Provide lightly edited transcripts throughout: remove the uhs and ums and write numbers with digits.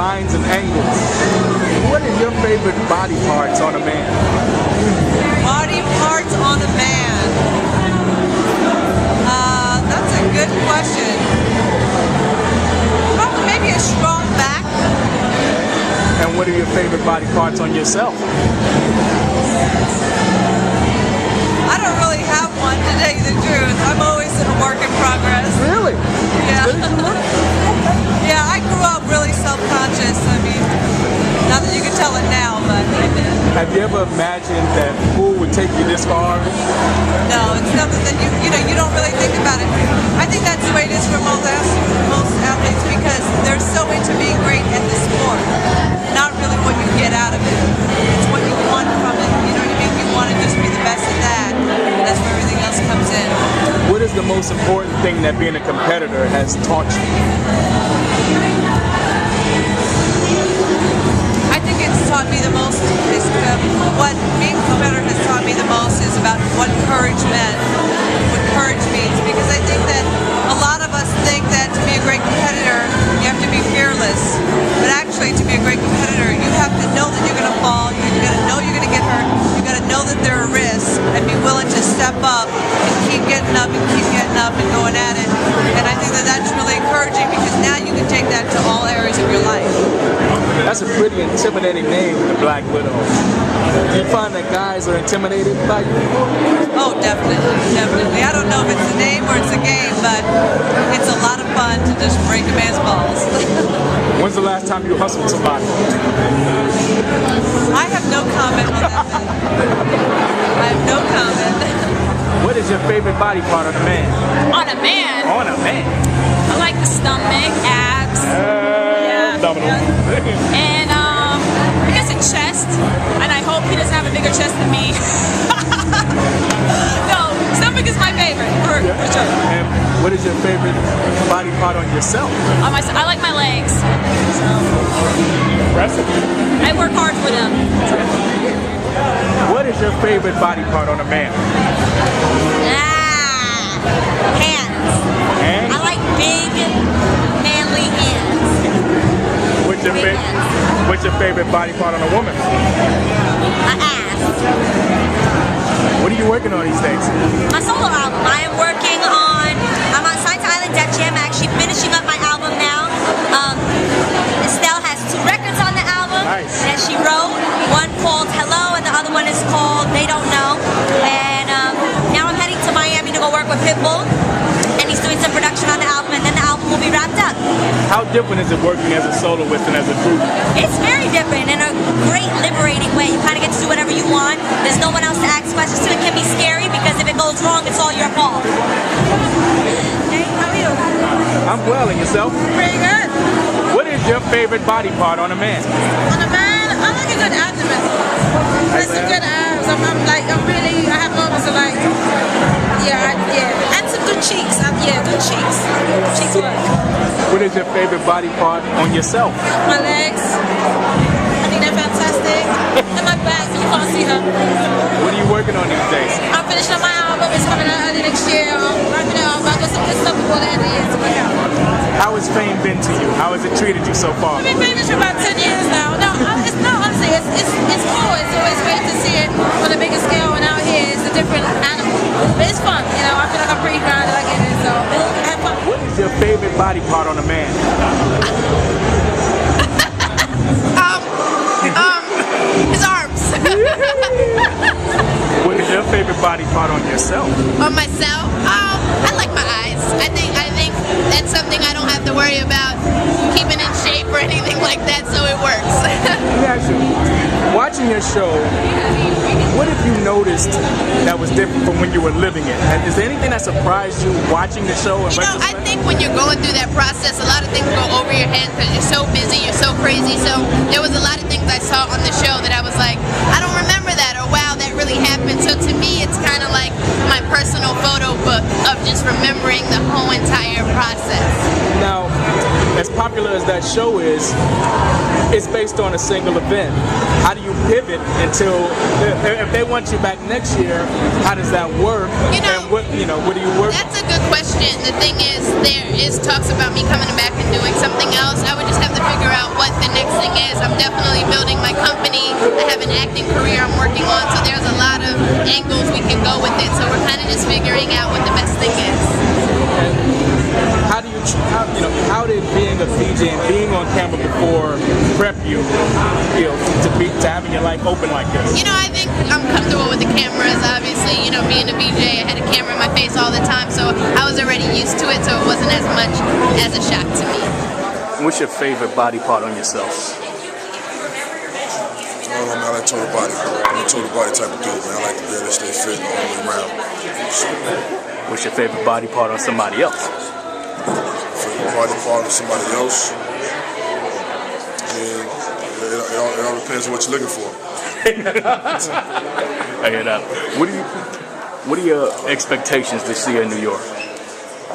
lines and angles. What is your favorite body parts on a man? Body parts on a man. That's a good question. Probably maybe a strong back. And what are your favorite body parts on yourself? I don't really have one, to tell you the truth. I'm always a work in progress. Really? Yeah. Yeah, I grew up really self-conscious. I mean, not that you can tell it now, but I did. Have you ever imagined that school would take you this far? No, it's something that you don't really think about it. I think that's the way it is for most athletes because they're so into being great at the sport. Not really what you get out of it. It's what you want from it. You know what I mean? You want to just be the best at that. And that's where everything else comes in. What is the most important thing that being a competitor has taught you? I think it's taught me the most is what being a competitor has taught me the most is about what courage meant, what courage means. Because I think that a lot of us think that to be a great competitor, you have to be fearless. But actually, to be a great competitor, you have to know that you're going to fall. You're going to know you're going to get hurt. You got to know that there are risks and be willing to step up and keep getting up and keep getting up and going at it. And I think that that's really encouraging because now you can take that to all areas of your life. That's a pretty intimidating name, the Black Widow. Do you find that guys are intimidated by you? Oh, definitely, definitely. I don't know if it's a name or it's a game, but it's a lot of fun to just break a man's balls. When's the last time you hustled somebody? I have no comment on that. I have no comment. What is your favorite body part on a man? On a man? On a man. I like the stomach, abs. Abdominal. And I guess a chest. And I hope he doesn't have a bigger chest than me. No, stomach is my favorite, for sure. And what is your favorite body part on yourself? On myself, I like my legs. So. Impressive. I work hard for them. What is your favorite body part on a man? Hands. Hands? I like big, manly hands. What's your favorite body part on a woman? My ass. What are you working on these days? My solo album. I'm on Science Island Def Jam. I'm actually finishing up my album now. Estelle has 2 records on the album that she wrote. One called Hello and the other one is called They Don't Know. And now I'm heading to Miami to go work with Pitbull. And he's doing some production on the album and then the album will be wrapped up. How different is it working as a soloist and as a group? It's very different in a great liberating way. You kind of get to do whatever you want. There's no one else to ask questions to. It can be scary because if it goes wrong, it's all your fault. Hey, how are you? I'm well, and yourself? Pretty good. What is your favorite body part on a man? On a man, I like a good abdomen. There's some good abs. I have moments of like, yeah. And some good cheeks. Good cheeks. Cheeks work. What is your favorite body part on yourself? My legs. I think they're fantastic. And my back, you can't see her. What are you working on these days? I'm finishing up my album. It's coming out early next year. I'm wrapping it up. I've got some good stuff before the end of the year to work out. How has fame been to you? How has it treated you so far? I've been famous for about 10 years now. Honestly, it's cool. It's always great to see it on a bigger scale, and out here it's a different animal. But it's fun, I feel like I'm pretty grounded. I get it, so have fun. What is your favorite body part on a man? His arms. What is your favorite body part on yourself? On myself, I like my eyes. I think that's something I don't have to worry about keeping in shape or anything like that, so it works. Let me ask you, watching your show, what have you noticed that was different from when you were living it? And is there anything that surprised you watching the show? I think when you're going through that process, a lot of things go over your head because you're so busy, you're so crazy. So there was a lot of things I saw on the show that I was like, I don't remember that, or wow, that really happened. So to me, it's kind of like my personal photo book of just remembering the whole entire process. Now, as popular as that show is, it's based on a single event. How do you pivot until if they want you back next year? How does that work? And what do you work? That's a good question. The thing is, there is talks about me coming back and doing something else. I would just have to figure out what the next thing is. I'm definitely building my company. I have an acting career I'm working on, so there's a lot of angles we can go with it. So we're kind of just figuring out what the best thing is. And how did being a VJ and being on camera before prep you to having your life open like this? I think I'm comfortable with the cameras. Obviously, being a VJ, I had a camera in my face all the time, so I was already used to it, so it wasn't as much as a shock to me. What's your favorite body part on yourself? I like total body. I'm a total body type of dude, man. I like to be able to stay fit all the way around. What's your favorite body part on somebody else? Favorite body part on somebody else? It all depends on what you're looking for. I hear that. What are your expectations this year in New York?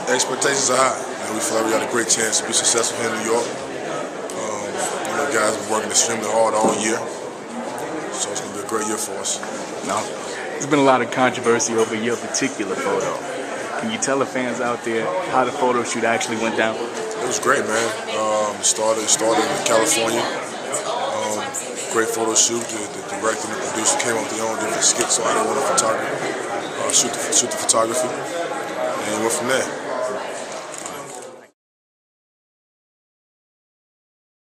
Expectations are high. We feel like we got a great chance to be successful here in New York. Guys have been working extremely hard all year, so it's going to be a great year for us. Now, there's been a lot of controversy over your particular photo. Can you tell the fans out there how the photo shoot actually went down? It was great, man. It started in California. Great photo shoot. The director and the producer came up with their own different skits, so I didn't want to shoot the photography, and went from there.